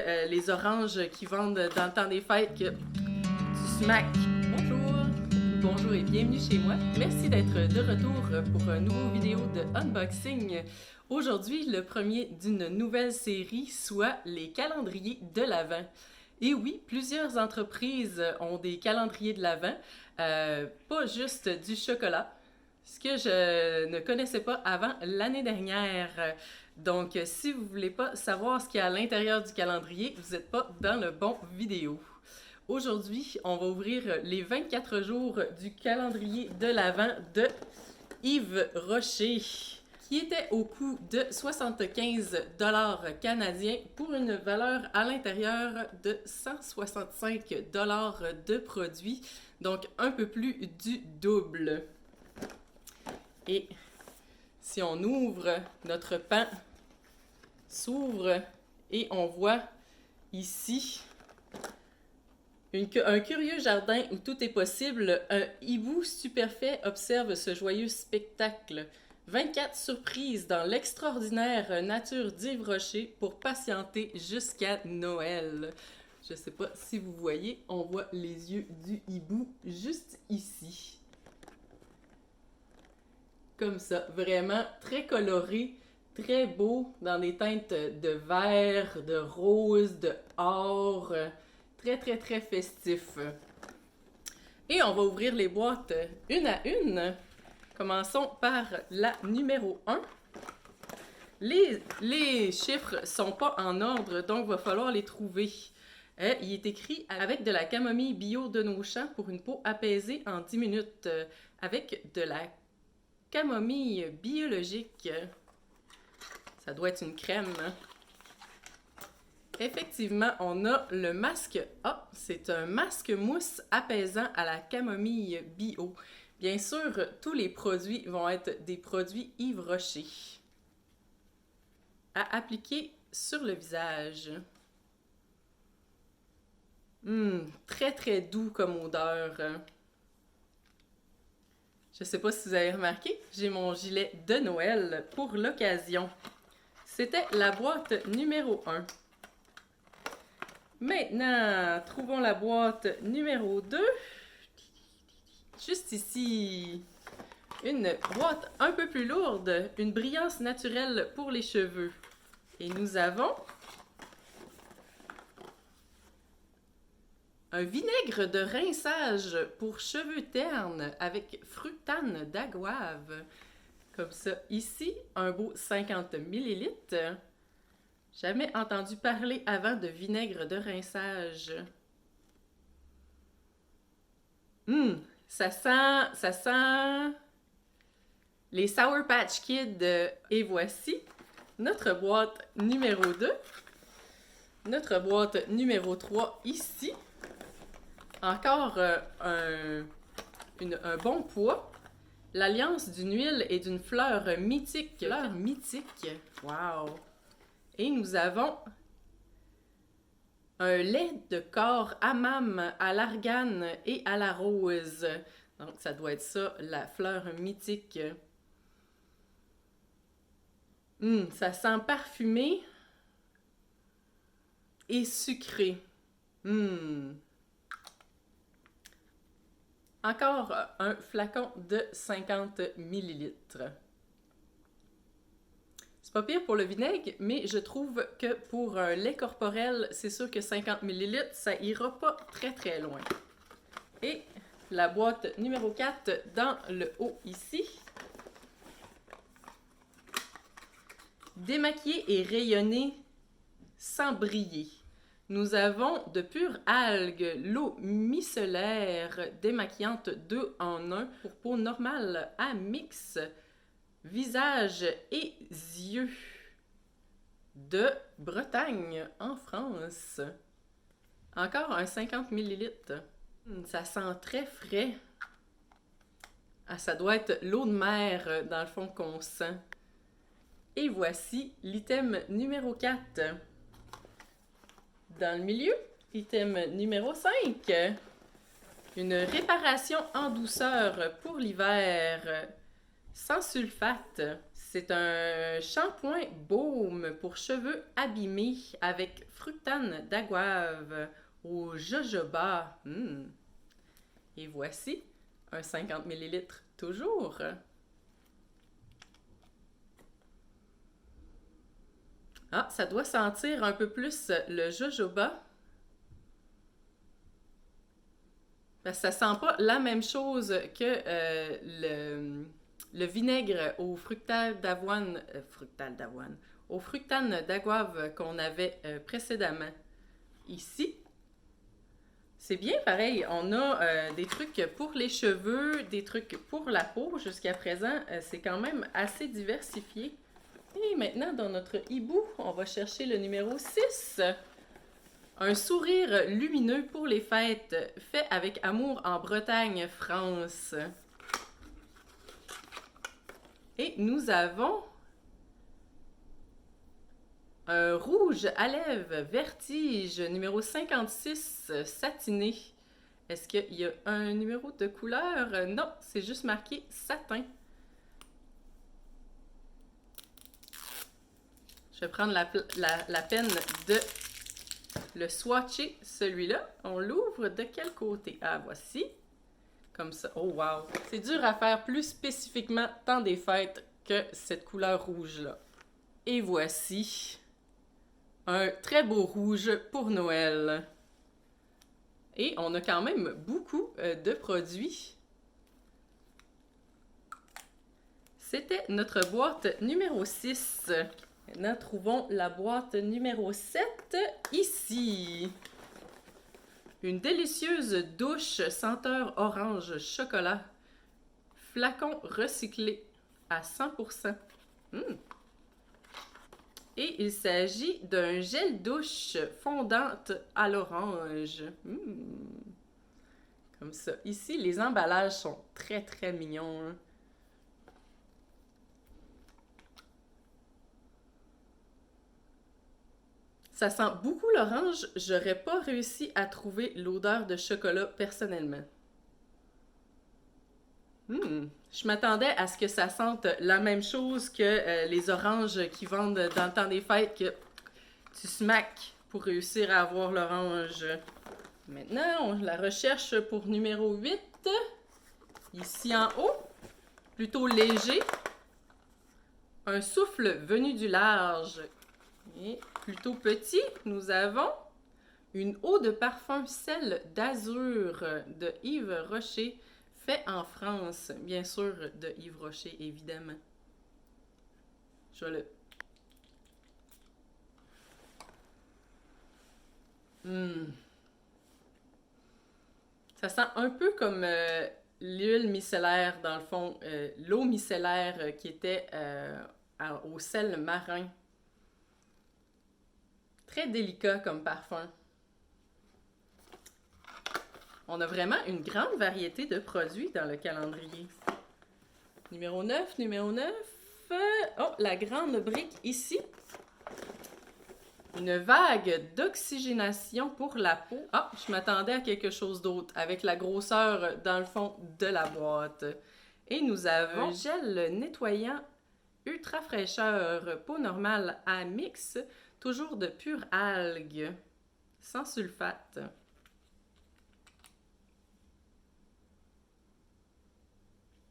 Les oranges qui vendent dans le temps des fêtes du smack. Bonjour, bonjour et bienvenue chez moi. Merci d'être de retour pour une nouvelle vidéo de unboxing. Aujourd'hui, le premier d'une nouvelle série, soit les calendriers de l'Avent. Et oui, plusieurs entreprises ont des calendriers de l'Avent, pas juste du chocolat, ce que je ne connaissais pas avant l'année dernière. Donc, si vous ne voulez pas savoir ce qu'il y a à l'intérieur du calendrier, vous n'êtes pas dans le bon vidéo. Aujourd'hui, on va ouvrir les 24 jours du calendrier de l'Avent de Yves Rocher, qui était au coût de 75 $ canadiens pour une valeur à l'intérieur de 165 $ de produits, donc un peu plus du double. Et si on ouvre, notre pan s'ouvre et on voit ici un curieux jardin où tout est possible. Un hibou stupéfait observe ce joyeux spectacle. 24 surprises dans l'extraordinaire nature d'Yves Rocher pour patienter jusqu'à Noël. Je ne sais pas si vous voyez, on voit les yeux du hibou juste ici. Comme ça, vraiment très coloré, très beau, dans des teintes de vert, de rose, de or, très très très festif. Et on va ouvrir les boîtes une à une. Commençons par la numéro 1. Les chiffres sont pas en ordre, donc il va falloir les trouver. Il est écrit avec de la camomille bio de nos champs pour une peau apaisée en 10 minutes. Avec de la camomille biologique. Ça doit être une crème. Effectivement, on a le masque A. C'est un masque mousse apaisant à la camomille bio. Bien sûr, tous les produits vont être des produits Yves Rocher. À appliquer sur le visage. Très très doux comme odeur. Je ne sais pas si vous avez remarqué, j'ai mon gilet de Noël pour l'occasion. C'était la boîte numéro 1. Maintenant, trouvons la boîte numéro 2. Juste ici, une boîte un peu plus lourde, une brillance naturelle pour les cheveux. Et nous avons un vinaigre de rinçage pour cheveux ternes avec fructane d'agouave. Comme ça, ici, un beau 50 ml. Jamais entendu parler avant de vinaigre de rinçage. Ça sent les Sour Patch Kids. Et voici notre boîte numéro 2. Notre boîte numéro 3 ici. Encore un bon poids. L'alliance d'une huile et d'une fleur mythique. Fleur mythique. Wow! Et nous avons un lait de corps hammam à l'argane et à la rose. Donc, ça doit être ça, la fleur mythique. Ça sent parfumé et sucré. Encore un flacon de 50 ml. C'est pas pire pour le vinaigre, mais je trouve que pour un lait corporel, c'est sûr que 50 ml, ça ira pas très très loin. Et la boîte numéro 4 dans le haut ici. Démaquiller et rayonner sans briller. Nous avons de pures algues, l'eau micellaire démaquillante 2 en 1 pour peau normale à mix, visage et yeux de Bretagne en France. Encore un 50 ml. Ça sent très frais. Ah, ça doit être l'eau de mer dans le fond qu'on sent. Et voici l'item numéro 4. Dans le milieu, item numéro 5, une réparation en douceur pour l'hiver sans sulfate. C'est un shampoing baume pour cheveux abîmés avec fructane d'agave au jojoba. Et voici un 50 ml toujours. Ah, ça doit sentir un peu plus le jojoba. Parce que ça sent pas la même chose que le vinaigre au fructane d'avoine, au fructane d'agave qu'on avait précédemment. Ici, c'est bien pareil. On a des trucs pour les cheveux, des trucs pour la peau. Jusqu'à présent, c'est quand même assez diversifié. Et maintenant, dans notre hibou, on va chercher le numéro 6. Un sourire lumineux pour les fêtes, fait avec amour en Bretagne, France. Et nous avons un rouge à lèvres vertige, numéro 56, satiné. Est-ce qu'il y a un numéro de couleur? Non, c'est juste marqué satin. Je vais prendre la peine de le swatcher, celui-là. On l'ouvre de quel côté? Ah, voici. Comme ça. Oh, wow! C'est dur à faire plus spécifiquement temps des fêtes que cette couleur rouge-là. Et voici un très beau rouge pour Noël. Et on a quand même beaucoup de produits. C'était notre boîte numéro 6. Maintenant, trouvons la boîte numéro 7 ici. Une délicieuse douche senteur orange chocolat. Flacon recyclé à 100%. Et il s'agit d'un gel douche fondante à l'orange. Comme ça. Ici, les emballages sont très, très mignons. Hein? Ça sent beaucoup l'orange. J'aurais pas réussi à trouver l'odeur de chocolat personnellement. Je m'attendais à ce que ça sente la même chose que les oranges qui vendent dans le temps des fêtes, que tu smacks pour réussir à avoir l'orange. Maintenant, on la recherche pour numéro 8. Ici en haut, plutôt léger. Un souffle venu du large. Et plutôt petit, nous avons une eau de parfum sel d'azur de Yves Rocher, fait en France. Bien sûr, de Yves Rocher, évidemment. Je vais le... Ça sent un peu comme l'huile micellaire, dans le fond. L'eau micellaire qui était au sel marin. Très délicat comme parfum. On a vraiment une grande variété de produits dans le calendrier. Numéro 9, numéro 9. Oh, la grande brique ici. Une vague d'oxygénation pour la peau. Ah, je m'attendais à quelque chose d'autre, avec la grosseur dans le fond de la boîte. Et nous avons un gel nettoyant ultra fraîcheur peau normale à mix, toujours de pure algue, sans sulfate.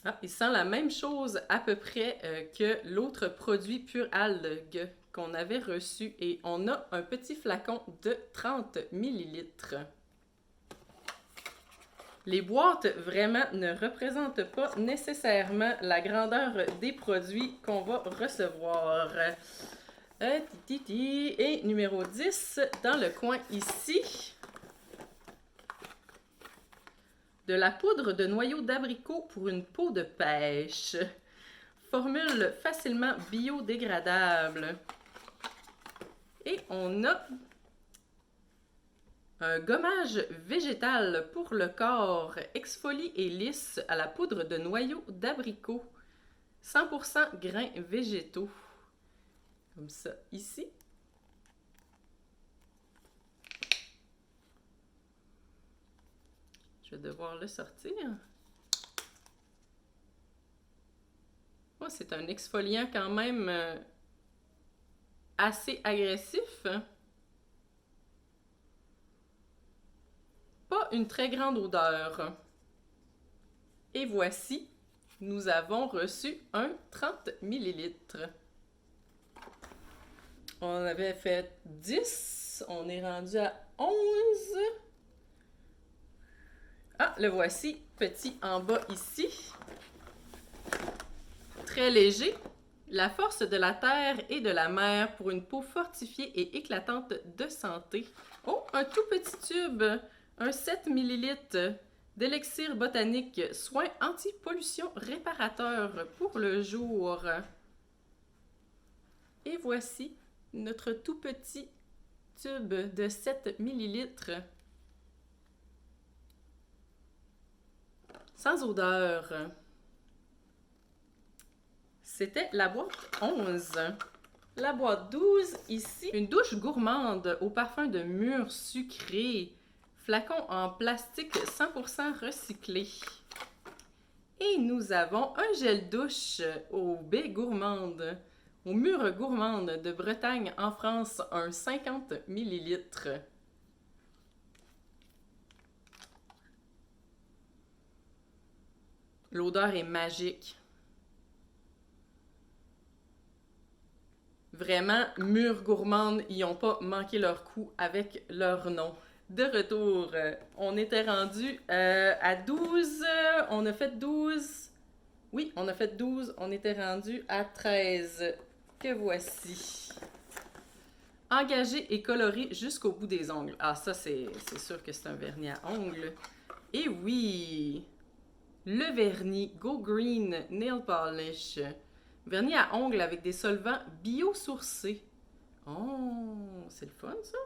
Ah, il sent la même chose à peu près que l'autre produit pure algue qu'on avait reçu. Et on a un petit flacon de 30 ml. Les boîtes vraiment ne représentent pas nécessairement la grandeur des produits qu'on va recevoir. Et numéro 10, dans le coin ici, de la poudre de noyau d'abricot pour une peau de pêche. Formule facilement biodégradable. Et on a un gommage végétal pour le corps, exfolie et lisse à la poudre de noyau d'abricot. 100% grains végétaux. Comme ça, ici. Je vais devoir le sortir. Oh, c'est un exfoliant quand même assez agressif. Pas une très grande odeur. Et voici, nous avons reçu un 30 ml. On avait fait 10, on est rendu à 11. Ah, le voici, petit en bas ici. Très léger. La force de la terre et de la mer pour une peau fortifiée et éclatante de santé. Oh, un tout petit tube, un 7 ml d'élixir botanique, soin anti-pollution réparateur pour le jour. Et voici notre tout petit tube de 7 ml. Sans odeur. C'était la boîte 11. La boîte 12, ici, une douche gourmande au parfum de mûres sucrées. Flacon en plastique 100% recyclé. Et nous avons un gel douche aux baies gourmandes, aux mûres gourmandes de Bretagne en France, un 50 ml. L'odeur est magique. Vraiment, mûres gourmandes, ils n'ont pas manqué leur coup avec leur nom. De retour, on était rendu à 12, on a fait 12. Oui, on a fait 12, on était rendu à 13. Que voici. Engagé et coloré jusqu'au bout des ongles. Ah, ça, c'est sûr que c'est un vernis à ongles. Et oui, le vernis Go Green Nail Polish. Vernis à ongles avec des solvants biosourcés. Oh, c'est le fun, ça?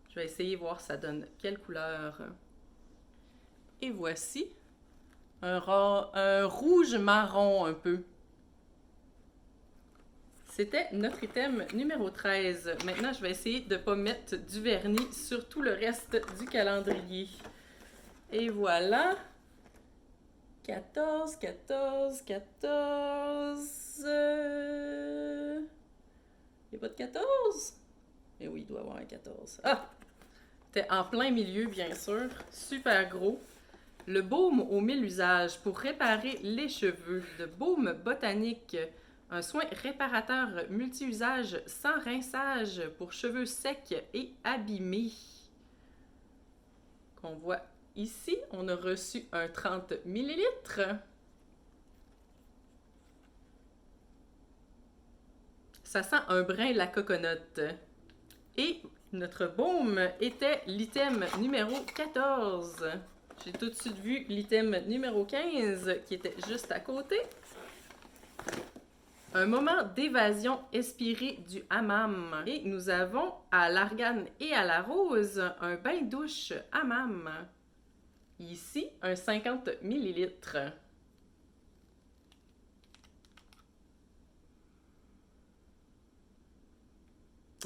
Je vais essayer de voir ça donne quelle couleur. Et voici un rouge marron un peu. C'était notre item numéro 13. Maintenant, je vais essayer de ne pas mettre du vernis sur tout le reste du calendrier. Et voilà. 14, 14, 14... Il n'y a pas de 14? Eh oui, il doit y avoir un 14. Ah! C'était en plein milieu, bien sûr. Super gros. Le baume aux 1000 usages pour réparer les cheveux. Le baume botanique. Un soin réparateur multi-usage sans rinçage pour cheveux secs et abîmés. Qu'on voit ici. On a reçu un 30 ml. Ça sent un brin la coconote. Et notre baume était l'item numéro 14. J'ai tout de suite vu l'item numéro 15 qui était juste à côté. Un moment d'évasion inspiré du hammam. Et nous avons à l'argane et à la rose un bain-douche hammam. Ici, un 50 ml.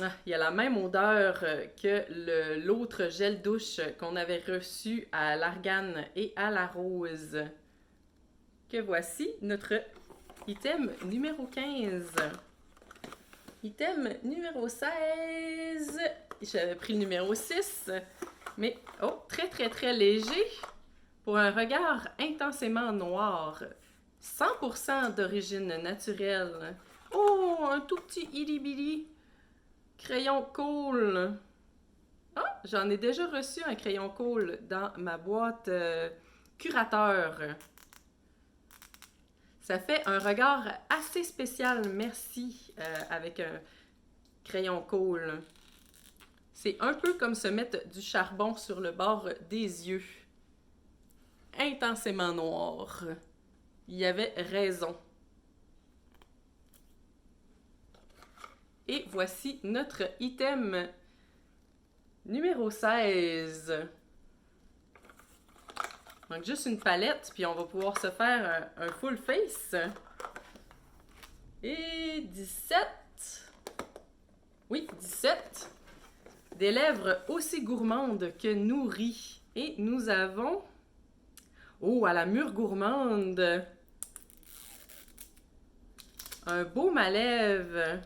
Ah, il y a la même odeur que l'autre gel douche qu'on avait reçu à l'argane et à la rose. Que voici notre item numéro 15. Item numéro 16. J'avais pris le numéro 6. Mais, oh, très très très léger. Pour un regard intensément noir. 100% d'origine naturelle. Oh, un tout petit ilibili. Crayon Kohl. Ah, j'en ai déjà reçu un crayon Kohl dans ma boîte curateur. Ça fait un regard assez spécial, merci, avec un crayon Kohl. C'est un peu comme se mettre du charbon sur le bord des yeux. Intensément noir. Il y avait raison. Et voici notre item numéro 16. Donc, juste une palette, puis on va pouvoir se faire un full face. Et 17. Oui, 17. Des lèvres aussi gourmandes que nourries. Et nous avons... Oh, à la mûre gourmande. Un baume à lèvres.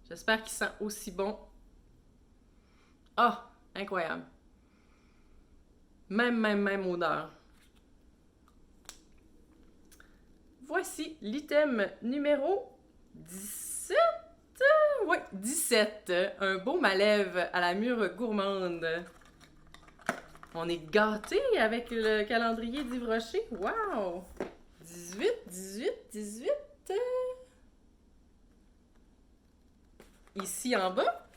J'espère qu'il sent aussi bon. Ah, incroyable. Même odeur. Voici l'item numéro 17. Oui, 17. Un baume à lèvres à la mûre gourmande. On est gâtés avec le calendrier d'Yves Rocher. Wow! 18. Ici en bas.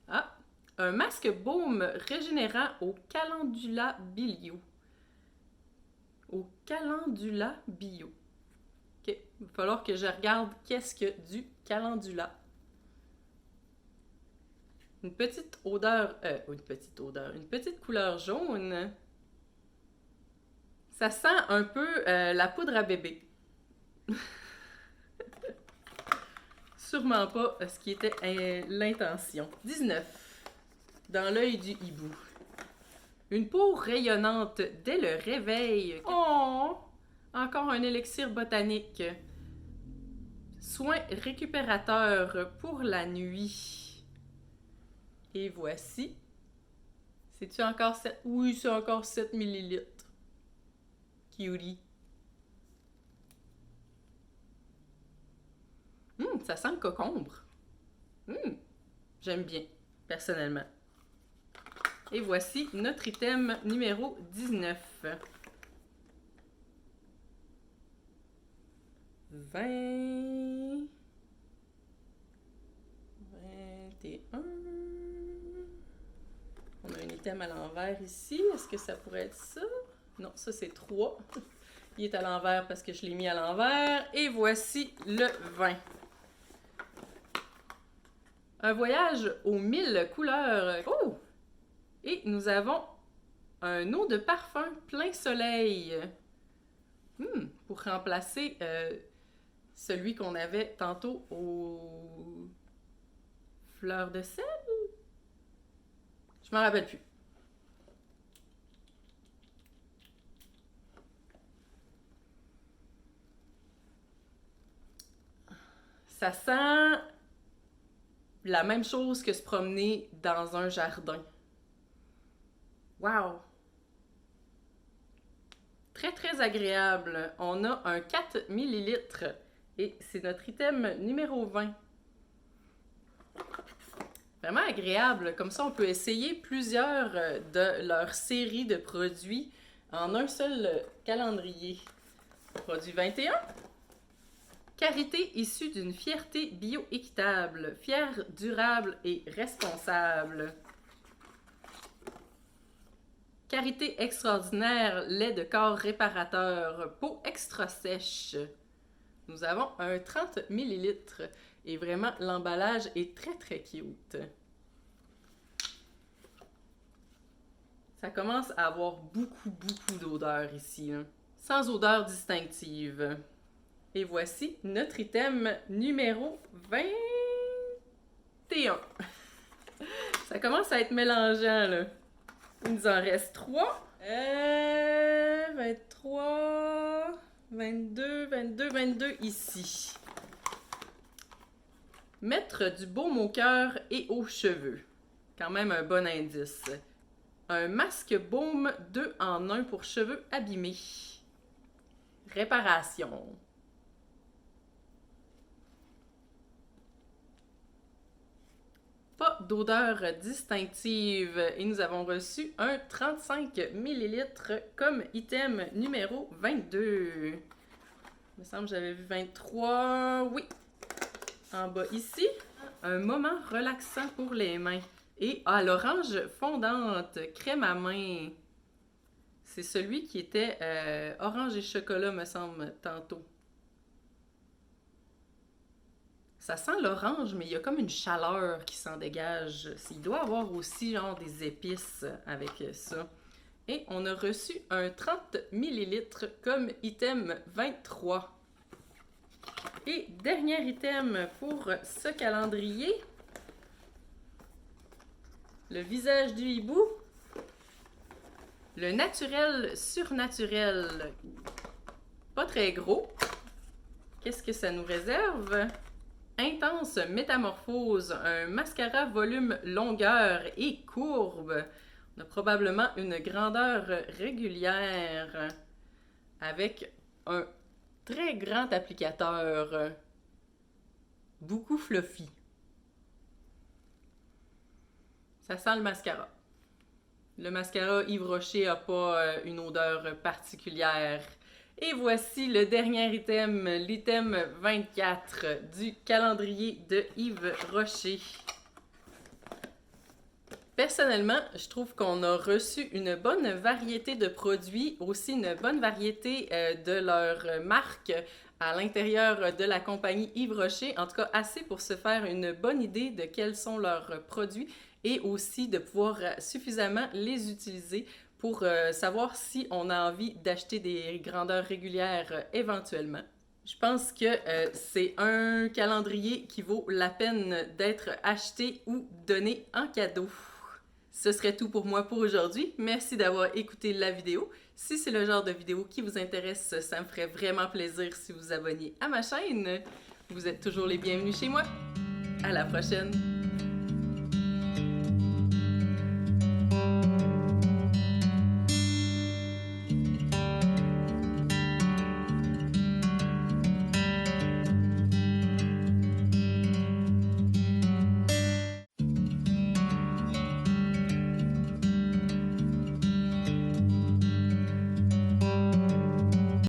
Ah, un masque baume régénérant au calendula bio. Au calendula bio. OK, il va falloir que je regarde qu'est-ce que du calendula. Une petite couleur jaune. Ça sent un peu la poudre à bébé. Sûrement pas ce qui était l'intention. 19. Dans l'œil du hibou. Une peau rayonnante dès le réveil. Oh! Encore un élixir botanique. Soin récupérateur pour la nuit. Et voici. C'est-tu encore 7? Oui, c'est encore 7 ml. Cutie. Ça sent le cocombre. J'aime bien, personnellement. Et voici notre item numéro 19. 20. 21. On a un item à l'envers ici. Est-ce que ça pourrait être ça? Non, ça c'est 3. Il est à l'envers parce que je l'ai mis à l'envers. Et voici le 20. Un voyage aux 1000 couleurs. Oh! Et nous avons un eau de parfum plein soleil. Pour remplacer celui qu'on avait tantôt aux fleurs de sel. Je m'en rappelle plus. Ça sent la même chose que se promener dans un jardin. Wow! Très agréable. On a un 4 ml et c'est notre item numéro 20. Vraiment agréable. Comme ça, on peut essayer plusieurs de leur série de produits en un seul calendrier. Produit 21. Karité issue d'une fierté bio-équitable, fière, durable et responsable. Karité extraordinaire, lait de corps réparateur, peau extra sèche. Nous avons un 30 ml et vraiment l'emballage est très cute. Ça commence à avoir beaucoup d'odeur ici, hein. Sans odeur distinctive. Et voici notre item numéro 21. Ça commence à être mélangeant, là. Il nous en reste 3. 23, 22 ici. Mettre du baume au cœur et aux cheveux. Quand même un bon indice. Un masque baume 2 en 1 pour cheveux abîmés. Réparation. Pas d'odeur distinctive et nous avons reçu un 35 ml comme item numéro 22. Il me semble que j'avais vu 23. Oui. En bas ici, un moment relaxant pour les mains. Et l'orange fondante, crème à main. C'est celui qui était orange et chocolat, me semble, tantôt. Ça sent l'orange, mais il y a comme une chaleur qui s'en dégage. Il doit y avoir aussi genre des épices avec ça. Et on a reçu un 30 ml comme item 23. Et dernier item pour ce calendrier. Le visage du hibou. Le naturel surnaturel. Pas très gros. Qu'est-ce que ça nous réserve? Intense métamorphose, un mascara volume longueur et courbe. On a probablement une grandeur régulière avec un très grand applicateur, beaucoup fluffy. Ça sent le mascara. Le mascara Yves Rocher n'a pas une odeur particulière. Et voici le dernier item, l'item 24 du calendrier de Yves Rocher. Personnellement, je trouve qu'on a reçu une bonne variété de produits, aussi une bonne variété de leur marque à l'intérieur de la compagnie Yves Rocher. En tout cas, assez pour se faire une bonne idée de quels sont leurs produits et aussi de pouvoir suffisamment les utiliser pour savoir si on a envie d'acheter des grandeurs régulières éventuellement. Je pense que c'est un calendrier qui vaut la peine d'être acheté ou donné en cadeau. Ce serait tout pour moi pour aujourd'hui. Merci d'avoir écouté la vidéo. Si c'est le genre de vidéo qui vous intéresse, ça me ferait vraiment plaisir si vous vous abonniez à ma chaîne. Vous êtes toujours les bienvenus chez moi. À la prochaine!